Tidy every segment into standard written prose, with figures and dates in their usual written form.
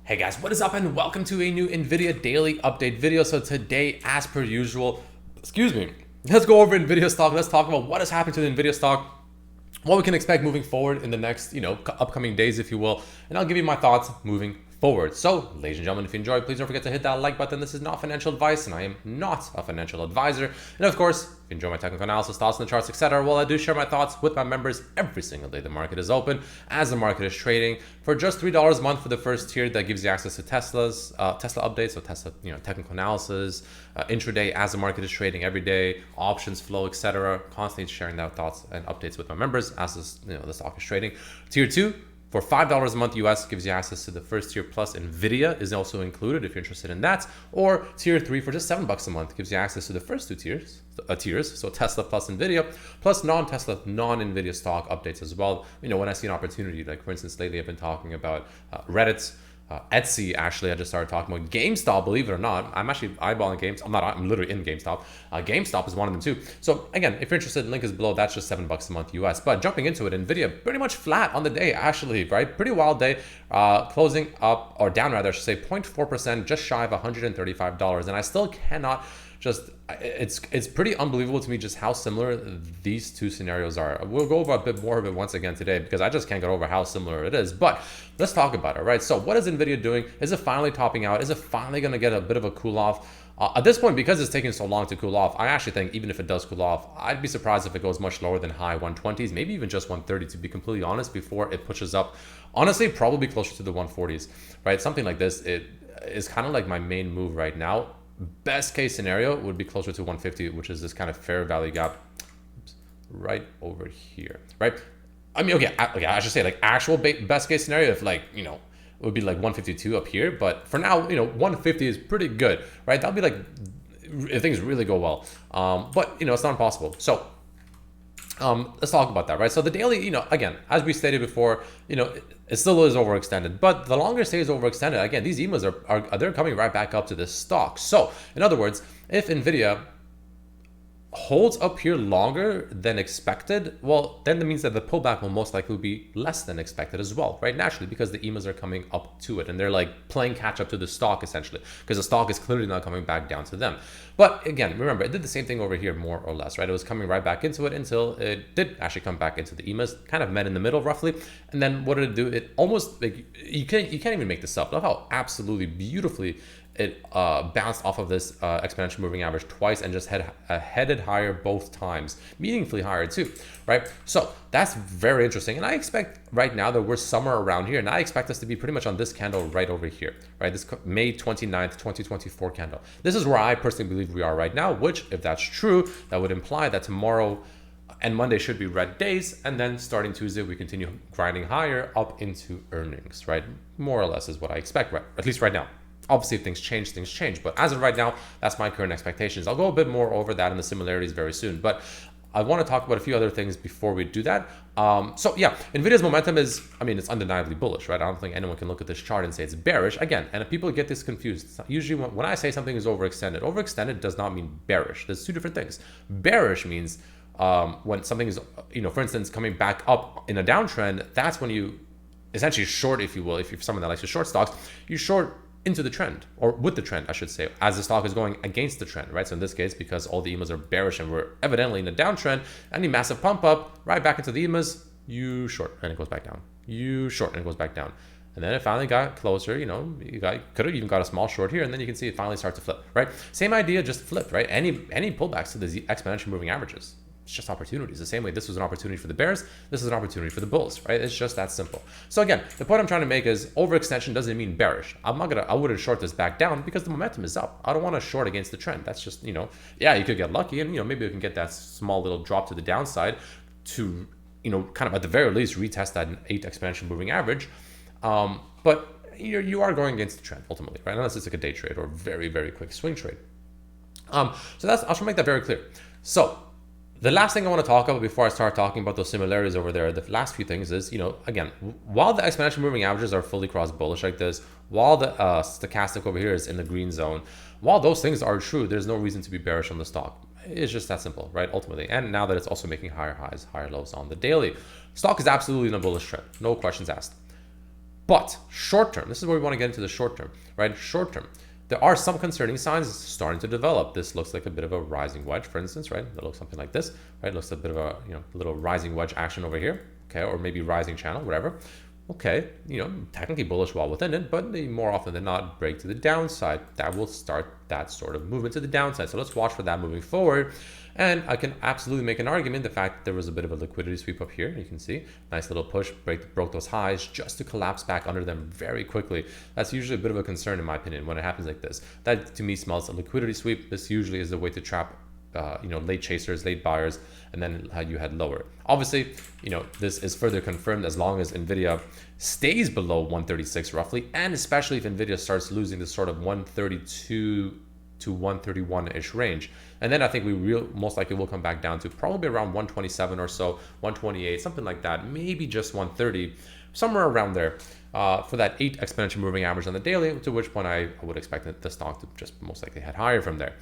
Hey guys, what is up and welcome to a new NVIDIA daily update video. So today, as per usual, let's go over NVIDIA stock. Let's talk about what has happened to the NVIDIA stock, what we can expect moving forward in the next, upcoming days, if you will. And I'll give you my thoughts moving forward. So, ladies and gentlemen, if you enjoyed, please don't forget to hit that like button. This is not financial advice, and I am not a financial advisor. And of course, if you enjoy my technical analysis, thoughts on the charts, etc., well, I do share my thoughts with my members every single day the market is open, as the market is trading. For just $3 a month for the first tier, that gives you access to Tesla updates, so Tesla, technical analysis, intraday as the market is trading every day, options flow, etc. Constantly sharing that thoughts and updates with my members as this, the stock is trading. Tier 2. For $5 a month US gives you access to the first tier, plus NVIDIA is also included if you're interested in that. Or tier 3 for just $7 a month gives you access to the first two tiers, so Tesla plus NVIDIA, plus non-Tesla, non-NVIDIA stock updates as well. When I see an opportunity, like for instance, lately I've been talking about Reddit, Etsy. Actually, I just started talking about GameStop. Believe it or not, I'm actually eyeballing GameStop. I'm literally in GameStop. GameStop is one of them too. So again, if you're interested, the link is below. That's just $7 a month US. But jumping into it, NVIDIA pretty much flat on the day, actually, right? Pretty wild day, closing up, or down rather, I should say, 0.4%, just shy of $135. And I still cannot it's pretty unbelievable to me just how similar these two scenarios are. We'll go over a bit more of it once again today because I just can't get over how similar it is. But let's talk about it, right? So what is NVIDIA doing? Is it finally topping out? Is it finally going to get a bit of a cool off? At this point, because it's taking so long to cool off, I actually think even if it does cool off, I'd be surprised if it goes much lower than high 120s, maybe even just 130 to be completely honest, before it pushes up. Honestly, probably closer to the 140s, right? Something like this, it is kind of like my main move right now. Best case scenario would be closer to 150, which is this kind of fair value gap right over here, right? I mean, okay, I should say like actual best case scenario, if like, it would be like 152 up here. But for now, 150 is pretty good, right? That'll be like if things really go well. But, it's not impossible. So let's talk about that, right? So the daily, again, as we stated before, it still is overextended, but the longer it stays overextended, again, these EMAs they're coming right back up to this stock. So in other words, if NVIDIA holds up here longer than expected, well, then that means that the pullback will most likely be less than expected as well, right? Naturally, because the EMAs are coming up to it and they're like playing catch up to the stock essentially, because the stock is clearly not coming back down to them. But again, remember, it did the same thing over here more or less, right? It was coming right back into it until it did actually come back into the EMAs, kind of met in the middle roughly. And then what did it do? It almost, like, you can't even make this up. Look how absolutely beautifully it bounced off of this exponential moving average twice and just headed higher both times, meaningfully higher too, right? So that's very interesting. And I expect right now that we're somewhere around here, and I expect us to be pretty much on this candle right over here, right? This May 29th, 2024 candle. This is where I personally believe we are right now, which if that's true, that would imply that tomorrow and Monday should be red days, and then starting Tuesday, we continue grinding higher up into earnings, right? More or less is what I expect, right? At least right now. Obviously, if things change. But as of right now, that's my current expectations. I'll go a bit more over that and the similarities very soon. But I want to talk about a few other things before we do that. So yeah, NVIDIA's momentum is, it's undeniably bullish, right? I don't think anyone can look at this chart and say it's bearish. Again, and if people get this confused, usually when I say something is overextended does not mean bearish. There's two different things. Bearish means when something is, for instance, coming back up in a downtrend, that's when you essentially short, if you will. If you're someone that likes to short stocks, you short into the trend, or with the trend, I should say, as the stock is going against the trend, right? So in this case, because all the EMAs are bearish and we're evidently in a downtrend, any massive pump up right back into the EMAs, you short and it goes back down. You short and it goes back down. And then it finally got closer, you could have even got a small short here, and then you can see it finally start to flip, right? Same idea, just flipped, right? Any pullbacks to the exponential moving averages. It's just opportunities. The same way this was an opportunity for the bears, this is an opportunity for the bulls, right? It's just that simple. So again, the point I'm trying to make is overextension doesn't mean bearish. I wouldn't short this back down because the momentum is up. I don't want to short against the trend. That's just, yeah, you could get lucky and, maybe we can get that small little drop to the downside to, kind of at the very least retest that 8 exponential moving average. But you are going against the trend ultimately, right? Unless it's like a day trade or very, very quick swing trade. So I'll try to make that very clear. So the last thing I want to talk about before I start talking about those similarities over there, the last few things is, again, while the exponential moving averages are fully cross bullish like this, while the stochastic over here is in the green zone, while those things are true, there's no reason to be bearish on the stock. It's just that simple, right? Ultimately. And now that it's also making higher highs, higher lows on the daily, stock is absolutely in a bullish trend. No questions asked. But short term, this is where we want to get into the short term, right? Short term, there are some concerning signs starting to develop. This looks like a bit of a rising wedge, for instance, right? That looks something like this, right? It looks a bit of a, little rising wedge action over here, okay? Or maybe rising channel, whatever. Okay, technically bullish while within it, but they more often than not break to the downside. That will start that sort of movement to the downside. So let's watch for that moving forward. And I can absolutely make an argument, the fact that there was a bit of a liquidity sweep up here. You can see, nice little push, broke those highs just to collapse back under them very quickly. That's usually a bit of a concern in my opinion when it happens like this. That to me smells a liquidity sweep. This usually is the way to trap late chasers, late buyers, and then you head lower. Obviously, this is further confirmed as long as NVIDIA stays below 136 roughly, and especially if NVIDIA starts losing this sort of 132 to 131-ish range. And then I think we most likely will come back down to probably around 127 or so, 128, something like that, maybe just 130, somewhere around there. For that 8 exponential moving average on the daily, to which point I would expect the stock to just most likely head higher from there.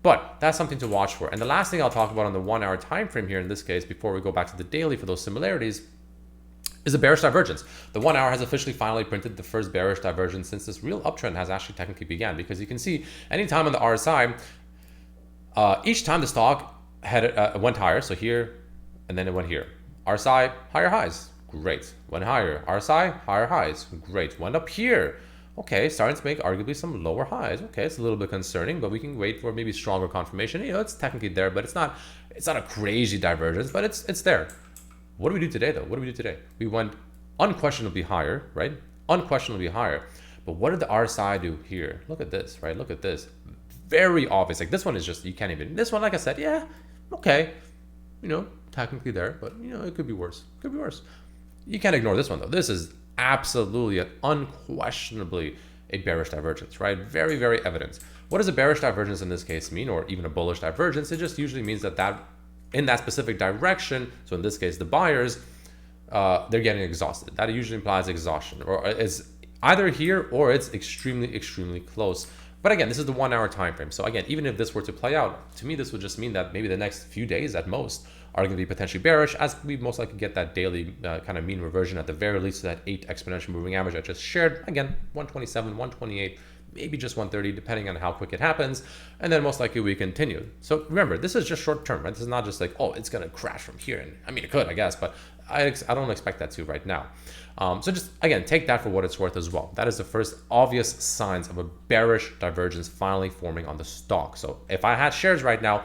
But that's something to watch for. And the last thing I'll talk about on the 1 hour time frame here in this case, before we go back to the daily for those similarities, is a bearish divergence. The 1 hour has officially finally printed the first bearish divergence since this real uptrend has actually technically began, because you can see anytime on the RSI, each time the stock went higher, so here, and then it went here. RSI, higher highs, great. Went higher. RSI, higher highs, great. Went up here. Okay, starting to make arguably some lower highs. Okay, it's a little bit concerning, but we can wait for maybe stronger confirmation. It's technically there, but it's not a crazy divergence, but it's there. What do we do today though? What do we do today? We went unquestionably higher, right? Unquestionably higher. But what did the RSI do here? Look at this, right? Look at this. Very obvious. Like this one is just, you can't even, this one, like I said, yeah, okay. Technically there, but it could be worse. Could be worse. You can't ignore this one though. This is absolutely and unquestionably a bearish divergence, right? Very, very evident. What does a bearish divergence in this case mean, or even a bullish divergence? It just usually means that in that specific direction, so in this case, the buyers, they're getting exhausted. That usually implies exhaustion, or is either here or it's extremely, extremely close. But again, this is the 1 hour time frame. So again, even if this were to play out, to me, this would just mean that maybe the next few days at most are going to be potentially bearish, as we most likely get that daily kind of mean reversion at the very least to that 8 exponential moving average I just shared. Again, 127, 128, maybe just 130, depending on how quick it happens. And then most likely we continue. So remember, this is just short term, right? This is not just like, oh, it's going to crash from here. And I mean, it could, I guess, but I don't expect that to right now. So just, again, take that for what it's worth as well. That is the first obvious signs of a bearish divergence finally forming on the stock. So if I had shares right now,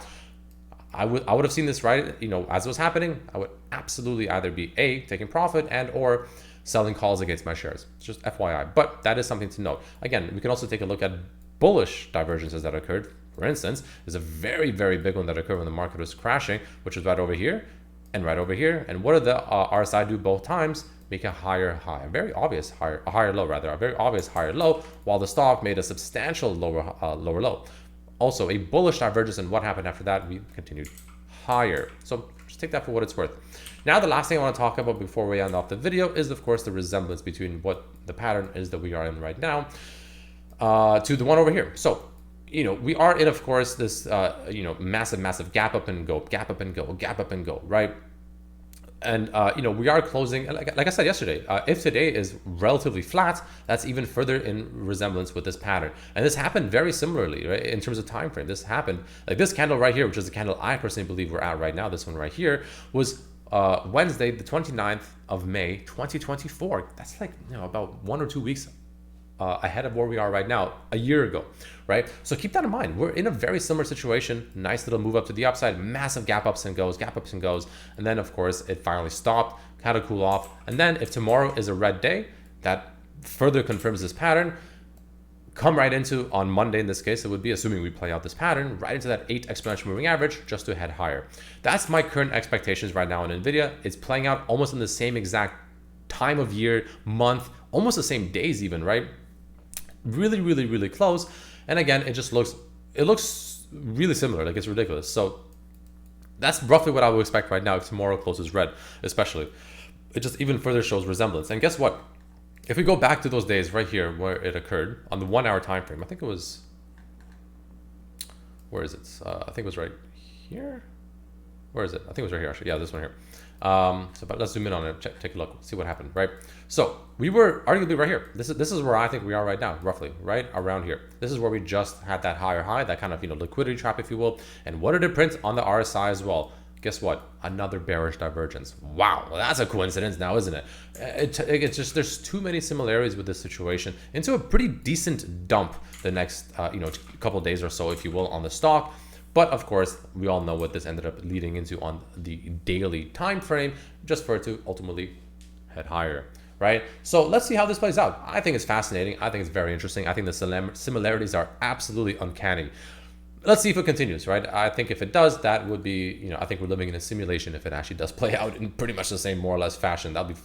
I would have seen this right, as it was happening. I would absolutely either be taking profit and or selling calls against my shares. It's just FYI, but that is something to note. Again, we can also take a look at bullish divergences that occurred. For instance, there's a very, very big one that occurred when the market was crashing, which was right over here and right over here. And what did the RSI do both times? Make a higher high, a very obvious a higher low, a very obvious higher low, while the stock made a substantial lower low. Also a bullish divergence, and what happened after that? We continued higher. So just take that for what it's worth. Now, the last thing I want to talk about before we end off the video is, of course, the resemblance between what the pattern is that we are in right now to the one over here. So, we are in, of course, this, massive gap up and go, gap up and go, gap up and go, right? And, we are closing, like I said yesterday, if today is relatively flat, that's even further in resemblance with this pattern. And this happened very similarly, right? In terms of time frame, this happened like this candle right here, which is the candle I personally believe we're at right now. This one right here was Wednesday, the 29th of May, 2024. That's like, about 1 or 2 weeks ahead of where we are right now, a year ago, right? So keep that in mind. We're in a very similar situation. Nice little move up to the upside, massive gap ups and goes, and then of course it finally stopped, kind of cool off. And then if tomorrow is a red day, that further confirms this pattern. Come right into, on Monday in this case, it would be, assuming we play out this pattern, right into that 8 exponential moving average just to head higher. That's my current expectations right now in NVIDIA. It's playing out almost in the same exact time of year, month, almost the same days even, right? Really, really, really close. And again, it looks really similar, like it's ridiculous. So that's roughly what I would expect right now if tomorrow closes red, especially. It just even further shows resemblance. And guess what? If we go back to those days right here where it occurred on the 1 hour time frame, I think it was, where is it? I think it was right here. Where is it? I think it was right here actually. Yeah, this one here. But let's zoom in on it, take a look, see what happened, right? So we were arguably right here. This is where I think we are right now, roughly, right around here. This is where we just had that higher high, that kind of, you know, liquidity trap, if you will. And what did it print on the RSI as well? Guess what? Another bearish divergence. Wow, well, that's a coincidence now, isn't it? It's just, there's too many similarities with this situation into a pretty decent dump the next, you know, couple of days or so, if you will, on the stock. But of course, we all know what this ended up leading into on the daily time frame, just for it to ultimately head higher, right? So let's see how this plays out. I think it's fascinating. I think it's very interesting. I think the similarities are absolutely uncanny. Let's see if it continues, right? I think if it does, that would be, you know, I think we're living in a simulation if it actually does play out in pretty much the same more or less fashion. That'll be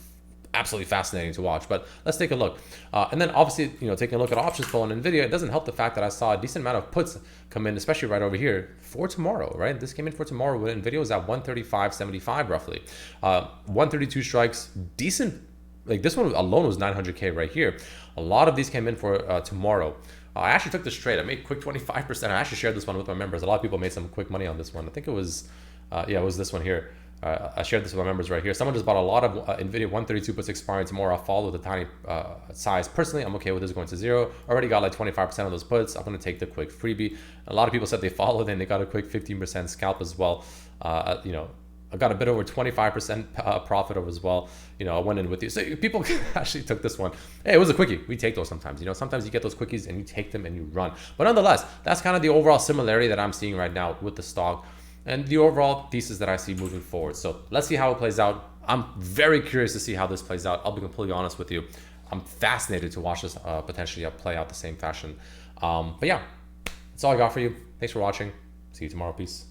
absolutely fascinating to watch. But let's take a look. And then obviously, you know, taking a look at options flow on NVIDIA, it doesn't help the fact that I saw a decent amount of puts come in, especially right over here for tomorrow, right? This came in for tomorrow when NVIDIA was at 135.75 roughly. 132 strikes, decent. Like this one alone was 900K right here. A lot of these came in for tomorrow. I actually took this trade. I made quick 25%. I actually shared this one with my members. A lot of people made some quick money on this one. I think it was, yeah, it was this one here. I shared this with my members right here. Someone just bought a lot of NVIDIA 132 puts expiring tomorrow. I'll follow the tiny size. Personally, I'm okay with this going to zero. Already got like 25% of those puts. I'm going to take the quick freebie. A lot of people said they followed and they got a quick 15% scalp as well. You know, I got a bit over 25% profit over as well. You know, I went in with you. So people actually took this one. Hey, it was a quickie. We take those sometimes. You know, sometimes you get those quickies and you take them and you run. But nonetheless, that's kind of the overall similarity that I'm seeing right now with the stock and the overall thesis that I see moving forward. So let's see how it plays out. I'm very curious to see how this plays out. I'll be completely honest with you. I'm fascinated to watch this potentially play out the same fashion. But yeah, that's all I got for you. Thanks for watching. See you tomorrow. Peace.